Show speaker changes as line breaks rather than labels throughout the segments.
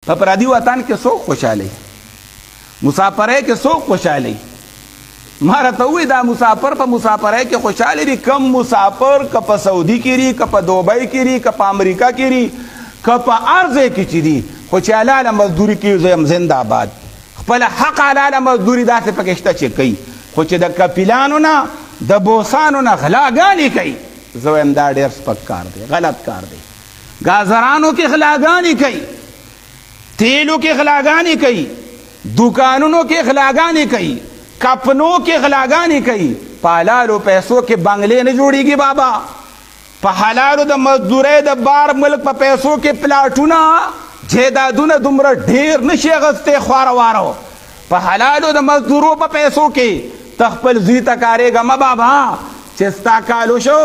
په پردي وطن کې څوک خوشحالي مسافرۍ کې څوک خوشحالي ما راته ووایي دا مسافر په مسافرۍ کې خوشحالي دي کم مسافر که په سعودي کې دي که په دوبۍ کې دي که په امریکا کې دي که په هر ځای کې چې دي خو چې حلاله مزدوري کوي زه یم زنده آباد خپله حق حلاله مزدوري داسې پکې شته چې کوي خو چې د کپیلانو نه د بوسانو نه غلاګانې کوي زه وایم دا ډېر سپک کار دی غلط کار دی ګازرانو کې غلاګانې کوي تیلو کې غلاګانې کوي دوکانونو کې غلاګانې کوي کپنو کې غلاګانې کوي په حلالو پیسو کې بنګلې نه جوړېږي بابا په حلالو د مزدورۍ د بار ملک په پیسو کې پلاټونه جیدادونه دومره ډېر نشي اخیستی خواره واره په حلالو د مزدورو په پیسو کې ته خپل زوی ته کارېږه مه بابا چې ستا کالو شو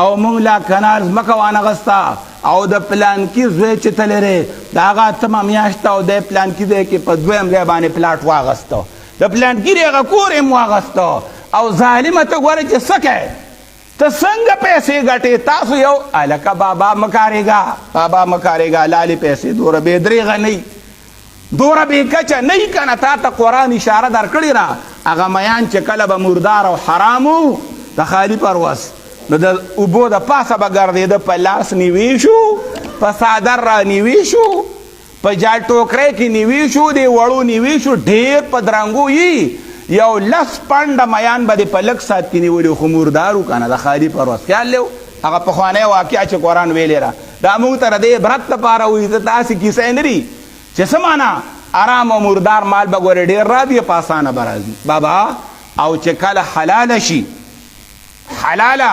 او موږ لا کنار ځمکه وانغسته او د پلانکي زوی چې ته لرې د هغه اتمه میاشته او دی پلانکي ځای کې په دویم ځای باندې پلاټ واغسته د پلانکي د هغه کور یې واغسته او ظالمه ته ګوره چې څه کوې ته څنګه پیسې ګټې تاسو یو هلکه بابا مه کارېږه بابا مه کارېږه لالې پیسې دومره بې درېغه نه وي دومره بې کچه نه وي که نه تا ته قرآن اشاره درکړې را هغه میان چې کله به مردار او حرام و د خالي پروس نو د اوبو د پاسه به ګرځېده په لاس نیوي شو په څادر را نیوي شو په جال ټوکرۍ کې نیوي شو د وړو نیوي شو ډېر په درنګو یي یو 10 پنډه میان به دې په لږ ساعت کې نیولي خو مردار و که نه د خالي پروس خیال دی هغه پخوانی واقعه چې قرآن ویلې را دا موږ ته د عبرت لپاره وایي ته داسې کیسې نه دي چې څه معنا آرام او مردار مال به ګورې ډېر راځي په اسانه به راځي بابا او چې کله حلاله شي حلاله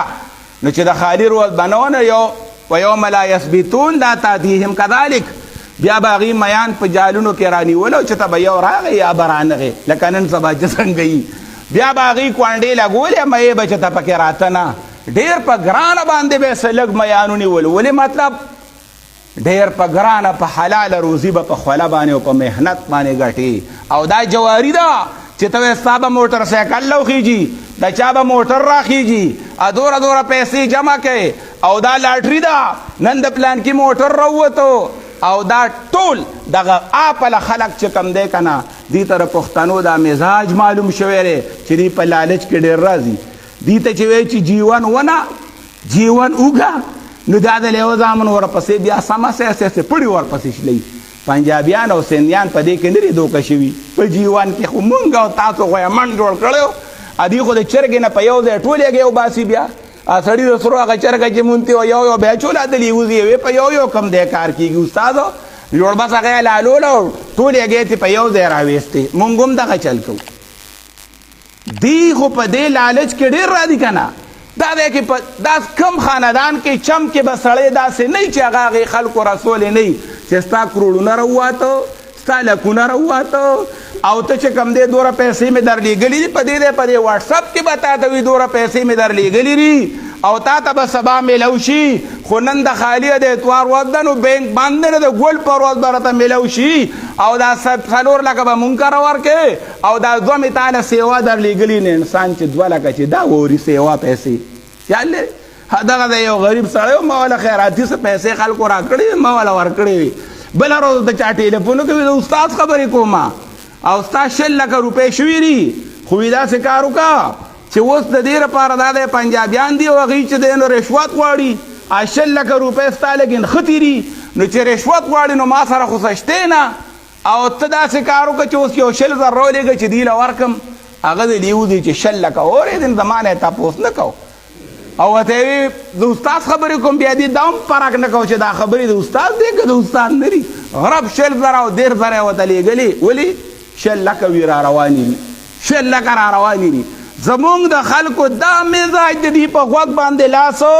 نو چې د خالي روز بنونه یو و یوم لا یثبتون لا تاتیهم کذلک بیا به هغې میان په جالونو کې رانیولو چې ته به یو راغی یا به رانغې لکه نن سبا چې څنګه یي بیا به هغې کوانډې لګولې مې به چې ته پکې راته نه ډېر په ګرانه باندې به یې څه لږ میان ونیول ولې مطلب ډېر په ګرانه په حلاله روزي به په خوله باندې او په محنت باندې ګټي او دا جواري ده چې ته وایې ستا به موټر سایکل لوخیږي د چا به موټر راخیږي دوره دوره پیسې جمع کوي او دا لاټري ده نن د پلانکي موټر راووتو او دا ټول دغه آپله خلک چې کم دی که نه دې ته د پښتنو دا مزاج معلوم شوی دی چې دوی په لالچ کې ډېر راځي دې ته چې وایي چې جیون ونه جیون اوږه نو دا د لیوه زامن ورپسې بیا سمه سیاسې پړي ورپسې شلی پنجابیان او سندیان په دې کې نه دي دوکه شوي په جیوان کې خو مونږ او تاسو خو یې منډ جوړ کړی ادي خو د چرګې نه په یو ځای ټول یې وباسي بیا سړي د سرو هغه چرګه چې مونتې وه یو یو بیا چولادلي وځي یوې په یو یو کم دی کار کېږي استادو جوړ بس هغه یې لالولو ټول یې ګې په یو ځای راویستې مونږ هم دغه چل کوو دی خو په دې لالچ کې ډېر راځي که نه دا دی چې دا کم خاندان کې چم کې به سړی داسې نه وي چې هغه هغې خلکو رسولی نه وي چې ستا کروړونه راوواته ستا لکونه راوواته او ته چې کم دی دوره پیسې مې درلیږلي دي په دې دی په دې واټسپ کې به تا ته وي دوره پیسې مې درلیږلي دي او تا ته به سبا میلو شي خو نن د خالي د اتوار ورځ ده نو بینک بند دی د ګل په ورځ به راته میلو شي او دا 4 لکه به مونږ کره ورکې او دا 2 مې تاله سیوا درلیږلي نه انسان چې 2 لکه چې دا ووري سیوا پیسې خیال لرې دغه د یو غریب سړی ما والا خیراتي څه پیسې خلکو راکړې ما والا ورکړې وي بله ورځ د چا ټیلیفون کوي د استاد خبرې کومه او ستا 6 لکه روپۍ شوي دي خو وي داسې کار وکړه چې اوس د دې لپاره دا د پنجابیان دي او هغوی چې دی نو رشوت غواړي 6 لکه روپۍ ستا لږ نښتې دي نو چې رشوت غواړي نو ما سره خو سشتې نه او ته داسې کار وکړه چې اوس یو 100 زره ولېږه چې دوی له ورکړم هغه دې لیوځي چې 100 لکه اورېدې زما نه یې تپوس نه کو او ورته یې وي د استاد خبرې کوم بیا دې دا هم فرق نه کو چې دا خبرې د استاد دی که د استاد نه دي غرب 100 زره او 1.5 زره یې ورته لېږلي ولې 100 لکه وي را روانې دي 100 لکه را روانې دي زمونږ د خلکو دا مزاج د دې په غوږ باندې لاسو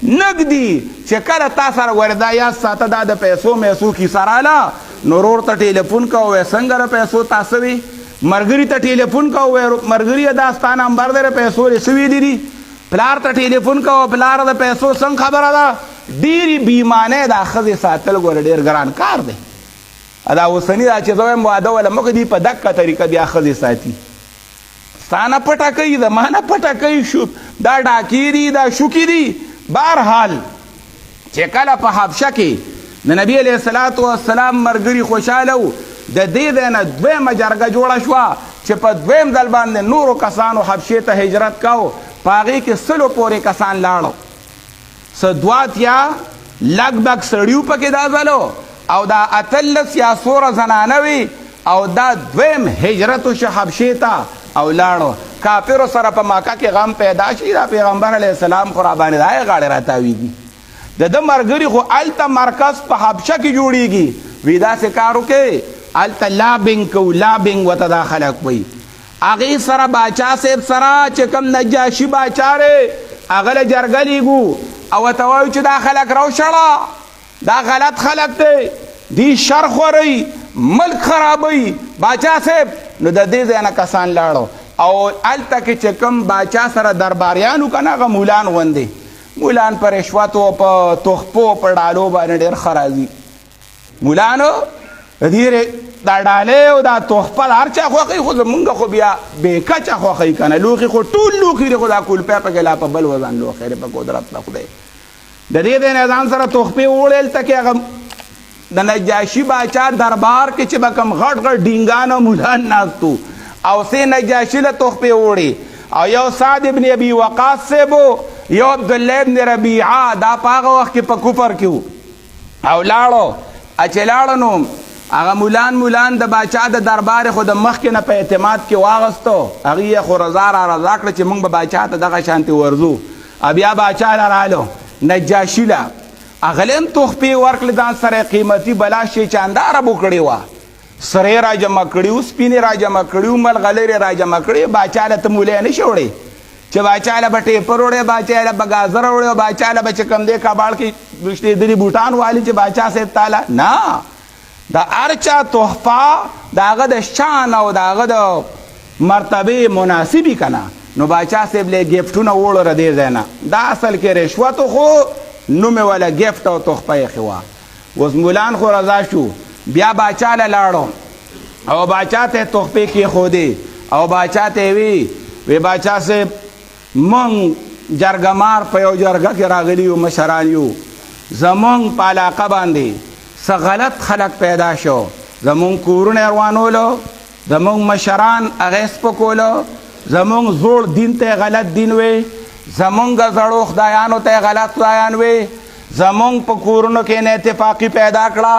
نږدي چې کله تا سره ګورې دا یاد ساته دا د پیسو میسو کیسه راله نو ورور ته ټیلیفون کوه وایې څنګه د پیسو تاسو وي ملګري ته ټیلیفون کوه وایې ملګري دا ستا نمبر دی د پیسو دې څه ویلي دي پلار ته ټیلیفون کوه پلار د پیسو څنګه خبره ده ډېرې بېایمانۍ دا ښځې ساتل ګوره ډېر ګران کار دی دا اوسني دا چې زه وایم واده وله مخکې دي په دقه طریقه بیا ښځې ساتي ستا نه پټه کوي د ما نه پټه کوي شو دا ډاکې دي دا شوکې دي بهرحال چې کله په حبشه کې د نبی علیه الصلاة والسلام ملګري خوشحاله وو. د دې ځای نه دویمه جرګه جوړه شوه چې په دویم ځل باندې نورو کسانو حبشې ته هجرت کوو. په هغې کې 100 پورې کسان لاړو. څه 2 اتیا لږ بږ سړي پکې دا ځلو او دا 18 یا 16 زنانه وي او دا دویم هجرت وشو حبشې ته او لاړو. کافرو سره په مکه کې غم پیدا شي. دا پیغمبر علیه السلام خو راباندې د هغې غاړې راتاویږي. د ده ملګري خو هلته مرکز په حبشه کې جوړیږي. وی داسې کار وکړئ هلته لابنګ کوو. لابنګ ورته دا خلک وایي. هغې سره باچا صاحب سره چې کوم نجاشي باچا دی هغه له جرګه لیږو او ورته وایو چې دا خلک راوشړه. دا غلط خلک دی. دی شر خورئ ملک خرابوي باچا صاحب. نو د دې ځای نه کسان لاړو او هلته کې چې کوم باچا سره درباریانو که نه هغه مولان غوندې مولان په رشوتو په تحفو په ډالو باندې ډېر ښه راځي. مولانو د دې دا ډالۍ او دا تحفه د هر چا خوښوي خو زمونږ خو بیا بې کچه خوښوي که نه. لوښي خو ټول لوښي دي خو دا کولپی پکې لا په بل وزن لوښی دی په قدرت د خدای. د دې ځای نه ځان سره تحفې وړې هلته کې هغه د نجاشي باچا دربار کې چې به کوم غټ غټ ډینګان او مولان ناستو او سې نجاشي له تحفې وړې او یو سعد ابن ابي وقاص صاحب یو عبدالله ابن ربیعه دا په هغه وخت کې په کفر کې وو او لاړو. چې لاړو نو هغه مولان د باچا د دربار خو د مخکې نه په اعتماد کې واغستو. هغې یې خو رضا کړه چې موږ به باچا ته دغه شانتې ورځو. بیا باچا له رالو نجاشي له هغه له هم تحفې ورکړې ځان سره قیمتي بلا شی چانداره به کړې وه. سرې را جمع کړي وو سپینې را جمع کړي وو ملغلرې را جمع کړي. باچا له ته مولی نه شي وړی چې باچا له به ټیپر وړی باچا له به ګازر وړی او باچا له به چې کوم دی کباړ کې رشتېدلي بوټان والي چې باچا صاحب تاله نه. د هر چا تحفه د هغه د شان او د هغه د مرتبې مناسبي که نه. نو باچا صاحب له ګفټونه وړو له دې ځای نه. دا اصل کې رشوتو خو نوم یې وله ګفټ او تحفه ایښې وه. اوس مولان خو رضا شو. بیا باچا له لاړو او باچا ته تحفې کېښودې او باچا ته یې وی باچا صاحب موږ جرګمار په یو جرګه کې راغلي یو مشران یو. زموږ په علاقه باندې څه غلط خلک پیدا شو. زموږ کورونه یې روانولو زموږ مشران هغه سپکولو زموږ زوړ دین ته غلط دین وی زموږ زړو خدایانو ته غلط خدایان وی زموږ په کورونو کې نه اتفاقي پیدا کړه.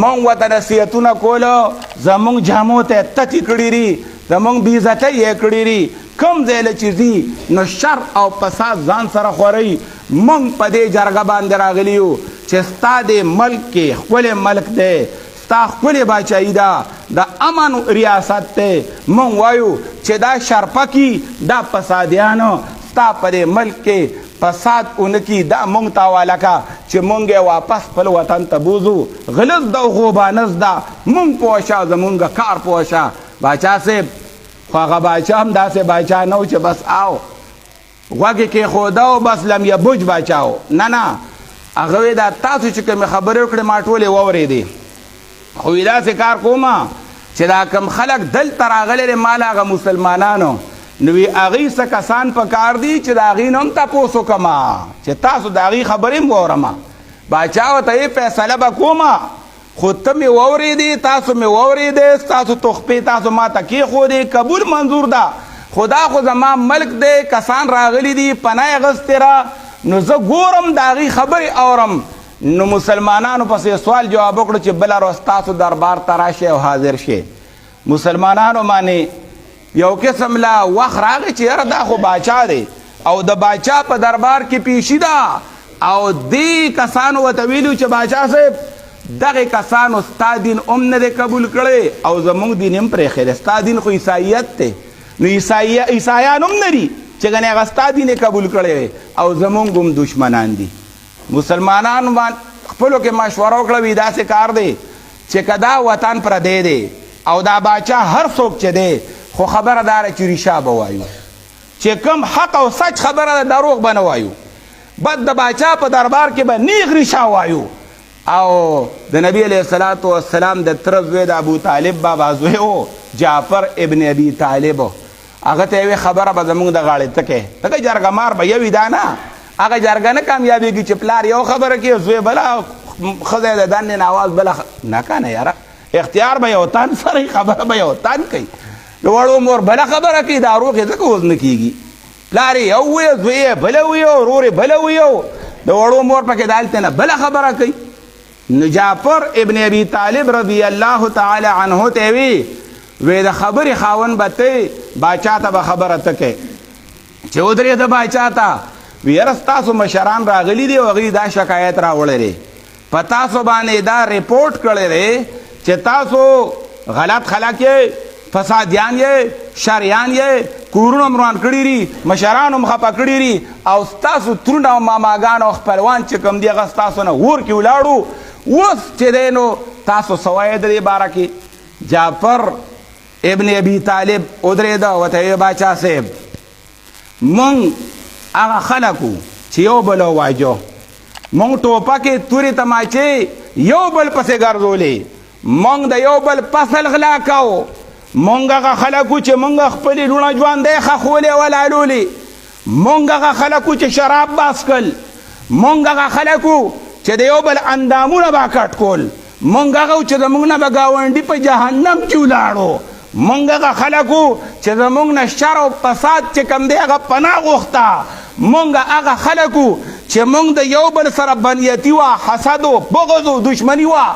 موږ ورته نصیحتونه کولو زموږ جامو ته تتې کړي دي زموږ بېعزتۍ یې کړي دي. کوم ځای له چې ځي نو شر او فساد ځان سره خورئ. موږ په دې جرګه باندې راغلي یو چې ستا دې ملک کې ښکلی ملک دی ستا ښکلې باچایي ده د امن ریاست دی. موږ وایو چې دا شرپکي دا فسادیانو ستا په دې ملک کې فساد اونکي دا موږ ته حواله که چې موږ یې واپس خپل وطن ته بوځو. غلط ده او خوبانز ده موږ پوه شه زمونږ کار پوه شه. باچا صاحب خو هغه باچا هم داسې باچا نه و چې بس آو غوږ یې کېښوده او بس لم یبج باچا و. نه هغه وی دا تاسو چې کومې خبرې وکړې ما ټولې واورېدې خو وی داسې کار کومه چې دا کم خلک دلته راغلی دی مال هغه مسلمانانو نو وی هغې څه کسان په کار دي چې د هغې نه هم تپوس وکړمه چې تاسو د هغې خبرې هم واورمه. باچا ورته یې فیصله به کومه خو ته مې واورېدې تاسو مې واورېدې ستاسو تحفې تاسو ما ته کېښودې قبول منظور ده. خو دا خو زما ملک دی کسان راغلي دي پناه یې اخیستې را نو زه ګورم د هغې خبرې اورم. نو مسلمانانو پسې سوال جواب وکړو چې بله ورځ تاسو دربار ته راشئ او حاضر شئ. مسلمانانو باندې یو قسم لا وخت راغی چې یاره دا خو باچا دی او د باچا په دربار کې پیشي ده او دې کسانو ورته ویلي چې باچا صاحب دغه کسانو ستا دین هم نه دی قبول کړی او زموږ دین هم پرېښی دی. ستا دین خو عیسایت دی نو عیسایان هم نه دي چې ګنې هغه ستا دین یې قبول کړی او زموږ هم دشمنان دي. مسلمانانو خپلو کې مشوره وکړه وي داسې کار دی چې که دا وطن پردی دی او دا باچا هر څوک چې دی خو خبره داره چې ریشه به وایو چې کوم حق او سچ خبره ده دروغ به نه وایو. بد د باچا په دربار کې به نیغ ریشه وایو. او د نبی علیه الصلاة والسلام د تره زوی د ابو طالب بابا زوی و جعفر ابن ابي طالب هغه ته یوې خبره به زموږ د غاړې تکې دغه جرګه مار به یوي دا نه هغه جرګه نه کامیابېږي چې پلار یو خبره کوي زوی بله ښځه د دننه نه آواز بله نه که نه یاره اختیار به یو تن سره خبره به یو تن کوي د وړو مور بله خبره کوي دا روغ یې ځکه اوس نه کېږي پلار یې یو ویو زوی یې بله ویو ورور یې بله ویو د وړو مور پکې د هلته نه بله خبره کوي نو جعفر ابن ابي طالب رضی الله تعالی عنه ته وی د خبرې خاوند به ته باچا ته به خبره ته کوې چې ودرېده باچا ته وی یاره ستاسو مشران راغلي دي او هغوی دا شکایت راوړی دی په تاسو باندې دا ریپورټ کړی دی چې تاسو غلط خلک یې فسادیان یې شریان یې کورونه مروان کړي دي مشران هم خفه کړي دي او ستاسو ترونه او ماماګان او خپلوان چې کوم دي هغه ستاسو نه اور کې ولاړو اوس چې دی نو تاسو څه وایې د دې باره کې جعفر ابن ابي طالب ودرېده ورته ویې باچا صاحب مونږ هغه خلک وو چې یو بل واجو مونږ ټوپکې تورې تماچې یو بل پسې ګرځولې مونږ د یو بل فصل غلا کوو مونږ هغه خلک وو چې مونږ خپلې لوڼه ژوندۍ ښخولې ولالولې مونږ هغه خلک وو چې شراب باس کړل مونږ هغه خلک وو چې د یو بل اندامونه به کټ کول مونږ هغه وو چې زمونږ نه به ګاونډي په جهنم کې ولاړو مونږ هغه خلک وو چې زمونږ نه شر او فساد چې کوم دی هغه پناه غوښته مونږ هغه خلک وو چې مونږ د یو بل سره بنیتي وه حسد و بغض و دشمني وه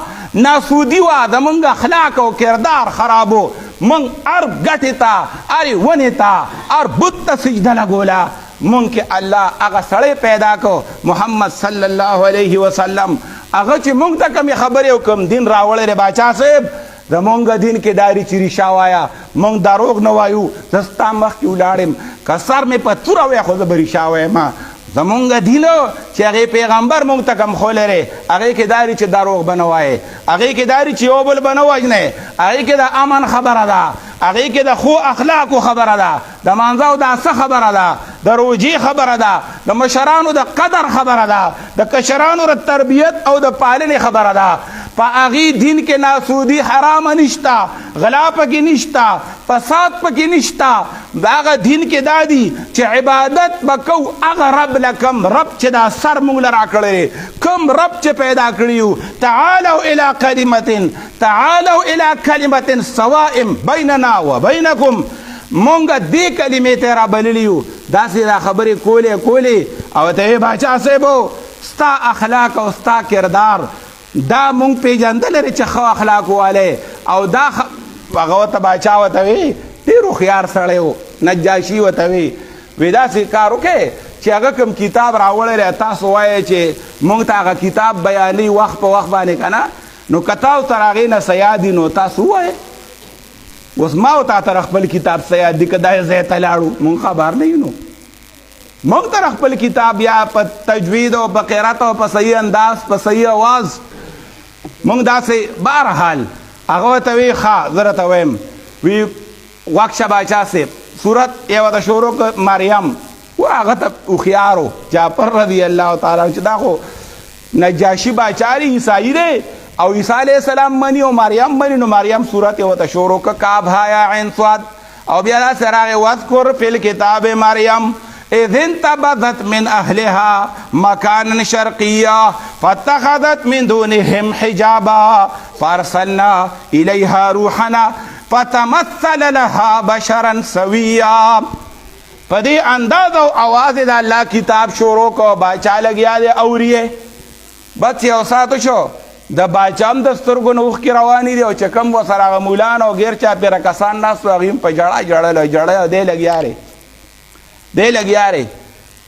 ناسودي وه زمونږ اخلاق او کردار خرابو مونږ هر ګټې ته هرې ونې ته هر بت ته سجده لګوله مونږ کې الله هغه سړی پیدا کو محمد صلی الله علیه وسلم هغه چې مونږ ته کومې خبرې او کوم دین راوړی دی باچا صاحب زمونږ دین کې داري چې ریښه وایه مونږ دروغ نه وایو زه ستا مخکې ولاړم که سر مې په توره وی خو زه به ریښه وایم زمونږ دین چې هغې پیغمبر مونږ ته کوم ښولی دی هغې کې داري چې دروغ به نه وایې هغې کې داري چې یو بل به نه وژنې هغې کې د امن خبره ده هغې کې د ښو اخلاقو خبره ده د مانځه د څه خبره ده د روجې خبره ده د مشرانو د قدر خبره ده د کشرانو د تربیت او د پالنې خبره ده په هغې دین کې ناسودي حرامه نشته غلا پکې نشته فساد پکې نشته د هغه دین کې دا دي چې عبادت به کوو هغه رب له کوم رب چې دا سر موږ له راکړی کوم رب چې پیدا کړي یو تعالوا الى کلمة سواء بیننا و بینکم مونږ دې کلمې ته رابللي یو داسې دا خبرې کولې او ته یې باچا صاحبو ستا اخلاق او ستا کردار دا مونږ پیژندل لري چې ښه اخلاق والی او دا هغه ورته باچا ورته وی ډېر هوښیار سړی و نجاشي ورته وی داسې کار وکړې چې هغه کوم کتاب راوړی دی تاسو وایئ چې مونږ ته هغه کتاب بیانوي وخت په وخت باندې که نه نو که تاسو تر هغې نه څه یاد دي نو تاسو ووایئ اوس ما او تا تر خپل کتاب څه یاد دي که دا ځای ته لاړو مونږ خبر نه یو نو مونږ تر خپل کتاب یا په تجوید او په قرات او په صحیح انداز په صحیح اواز مونږ داسې بهرحال هغه ورته وی ښه زه راته وایم وی واکشه باچا صاحب صورت یې ورته شروع کړ مریم و هغه ته هوښیار و جعفر رضی الله تعالی چې دا خو نجاشي باچا دی عیسایي دی او عیسی علیه السلام مني او مریم مني نو مریم صورت یې ورته شروع کړ کاف ها یا عین صاد او بیا داسې راغی واذکر فی الکتاب مریم اذ انتبذت من اهلها مكانا شرقيا فاتخذت من دونهم حجابا فارسلنا اليها روحنا فتمثل لها بشرا سويا په دې انداز او आवाज د الله کتاب شروع کو باچا لګیا دی اوریه بس یو ساتو شو د باچام د سترګو نه اوښکې روانې دي او چې کوم ورسره هغه مولان او غیر چاپېره کسان ناست وو هغوی هم په ژړا ژړل دی لګیا دی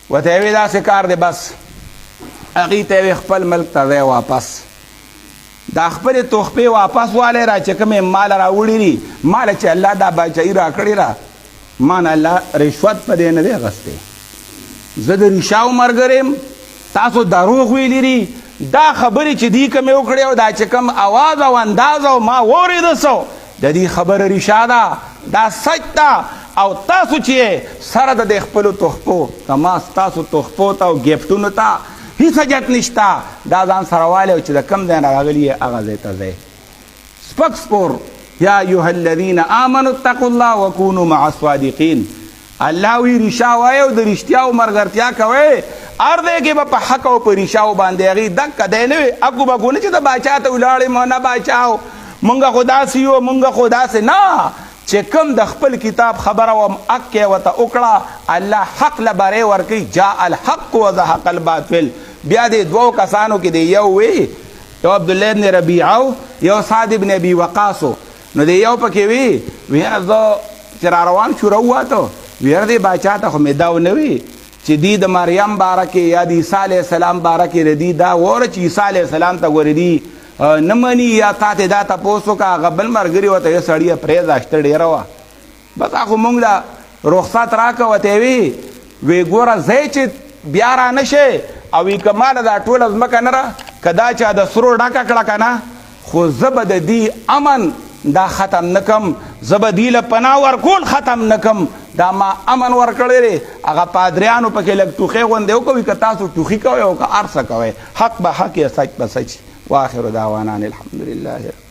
ورته یې وی داسې کار دی بس هغوی ته یې خپل ملک ته ځای واپس دا خپلې تحفې واپس والی را چې کومې مال راوړي دي ماله چې الله دا باچایي راکړې ده ما نه الله رشوت په دې نه دی اخیستی زه د ریشاو ملګری یم تاسو دروغ ویلي دي دا خبرې چې دی کومې وکړې او دا چې کوم اواز او انداز او ما واورېده سو د دې خبره ریشه ده دا سچ ده او تاسو چې سره د دې خپلو تحفو تما ستاسو تحفو ته او ګفټونو ته هیڅ حاجت نشته دا ځان سره والی او چې د کوم ځای نه راغلي یې هغه ځای ته ځئ سپک سپور یا ایها الذین آمنوا اتقوا الله وکونوا مع الصادقین الله وی ریښه وایي او د رښتیاو ملګرتیا کوئ ار دی کې به په حق او په ریشاو باندې هغې دک دی نه وي اکو بکو نه چې د باچا ته ولاړې مو نه باچاو مونږ خو داسې یو مونږ خو داسې نه چې کوم د خپل کتاب خبره وم حق یې ورته وکړه الله حق له بری ورکوي جاء الحق وزهق الباطل بیا دې دوو کسانو کې د یو وی یو عبدالله ابن ربیعه یو سعد ابن ابي وقاصو نو د یو پکې وی ویره زه چې را روان شو راووتو ویره دې باچا ته خو مې دا ونه وي چې دی د مریم باره کې یا د عیسی علیه السلام باره کې ردي دا وره چې عیسی علیه السلام ته ګورې نه مني یا تا ته دا تپوس وکړه هغه بل ملګري ورته یو سړیه پرېږده شته ډېره وه بس هغه موږ له رخصت راکړه ورته وی ګوره ځئ چې بیا را نه شئ او وی که ما له دا ټوله ځمکه نه را که دا چا د سرو ډکه کړه که نه خو زه به د دې امن دا ختم نه کم زه به دې له پناه ورکول ختم نه کم دا ما امن ورکړی دی هغه پادریانو پکې لږ ټوخۍ غوندې وکوي که تاسو ټوخي کوئ او که هر څه کوئ حق به حق یا سچ به سچ واخر دعوانا الحمد لله